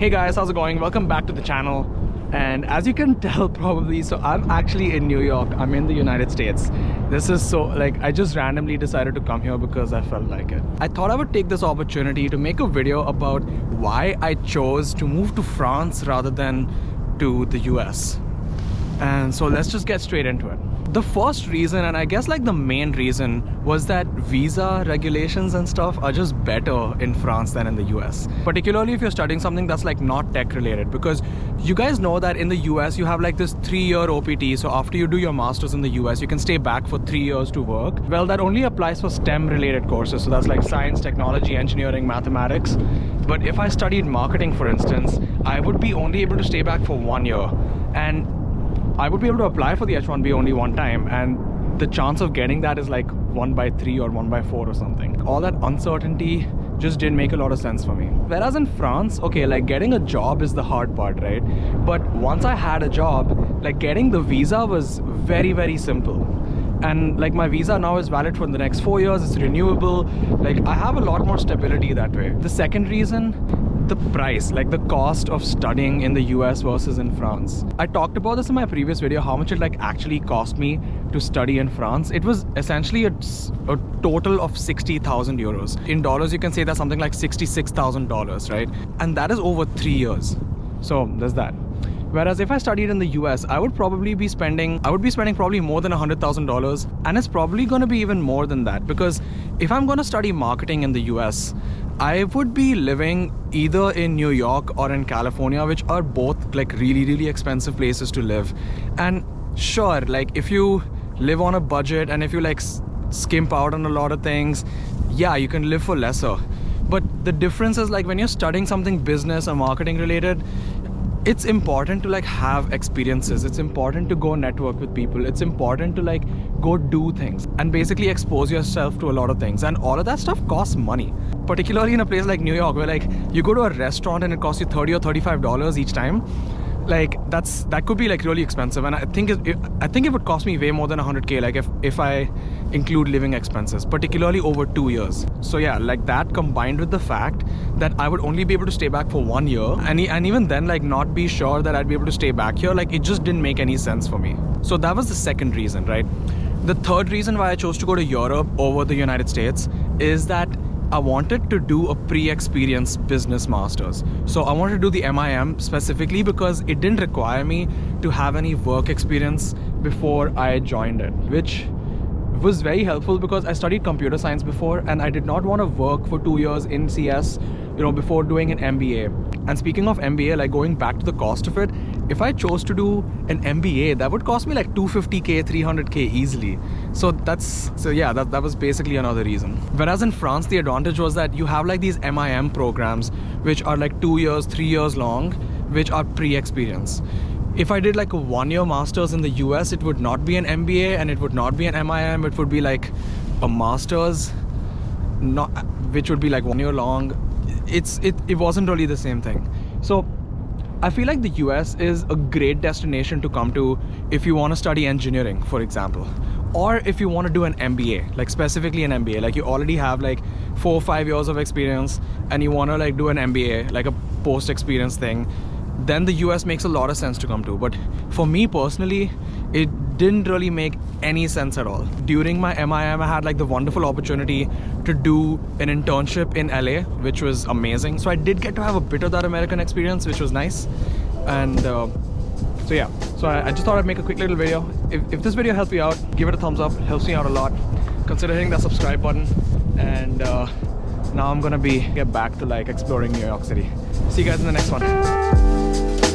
Hey guys, how's it going? Welcome back to the channel. And as you can tell probably, so I'm actually in New York. I'm in the United States. This is so, like, I just randomly decided to come here because I felt like it. I thought I would take this opportunity to make a video about why I chose to move to France rather than to the US. And so let's just get straight into it. The first reason, and I guess like the main reason, was that visa regulations and stuff are just better in France than in the US. Particularly if you're studying something that's like not tech related, because you guys know that in the US you have like this 3-year OPT. So after you do your masters in the US, you can stay back for 3 years to work. Well, that only applies for STEM related courses. So that's like science, technology, engineering, mathematics. But if I studied marketing, for instance, I would be only able to stay back for 1 year. And I would be able to apply for the H-1B only one time, and the chance of getting that is like 1/3 or 1/4 or something. All that uncertainty just didn't make a lot of sense for me. Whereas in France, okay, like getting a job is the hard part, right? But once I had a job, like getting the visa was very, very simple. And like my visa now is valid for the next 4 years, it's renewable. Like I have a lot more stability that way. The second reason, the price, like the cost of studying in the US versus in France. I talked about this in my previous video, how much it like actually cost me to study in France. It was essentially a total of 60,000 euros. In dollars, you can say that's something like $66,000, right? And that is over 3 years. So there's that. Whereas if I studied in the US, I would be spending probably more than $100,000, and it's probably going to be even more than that, because if I'm going to study marketing in the US, I would be living either in New York or in California, which are both like really, really expensive places to live. And sure, like if you live on a budget and if you like skimp out on a lot of things, yeah, you can live for lesser. But the difference is like when you're studying something business or marketing related, it's important to like have experiences. It's important to go network with people. It's important to like go do things and basically expose yourself to a lot of things. And all of that stuff costs money. Particularly in a place like New York, where like you go to a restaurant and it costs you $30 or $35 each time. Like that could be like really expensive, and I think it would cost me way more than 100K, like if I include living expenses, particularly over 2 years. So yeah, like that combined with the fact that I would only be able to stay back for 1 year, and even then like not be sure that I'd be able to stay back here, like it just didn't make any sense for me. So that was the second reason, right? The third reason why I chose to go to Europe over the United States is that I wanted to do a pre-experienced business masters. So I wanted to do the MIM specifically because it didn't require me to have any work experience before I joined it, which was very helpful because I studied computer science before and I did not want to work for 2 years in CS, before doing an MBA. And speaking of MBA, like going back to the cost of it, if I chose to do an MBA, that would cost me like 250K, 300K easily. So that was basically another reason. Whereas in France, the advantage was that you have like these MIM programs, which are like 2 years, 3 years long, which are pre-experienced. If I did like a 1-year master's in the US, it would not be an MBA and it would not be an MIM. It would be like a master's, which would be like 1 year long. It wasn't really the same thing. So I feel like the US is a great destination to come to if you want to study engineering, for example, or if you want to do an MBA, like specifically an MBA, like you already have like 4 or 5 years of experience and you want to like do an MBA, like a post-experience thing, then the US makes a lot of sense to come to. But for me personally, it didn't really make any sense at all. During my MIM, I had like the wonderful opportunity to do an internship in LA, which was amazing. So I did get to have a bit of that American experience, which was nice. And so yeah, so I just thought I'd make a quick little video. If this video helped you out, give it a thumbs up. It helps me out a lot. Consider hitting that subscribe button. And now I'm gonna get back to like exploring New York City. See you guys in the next one.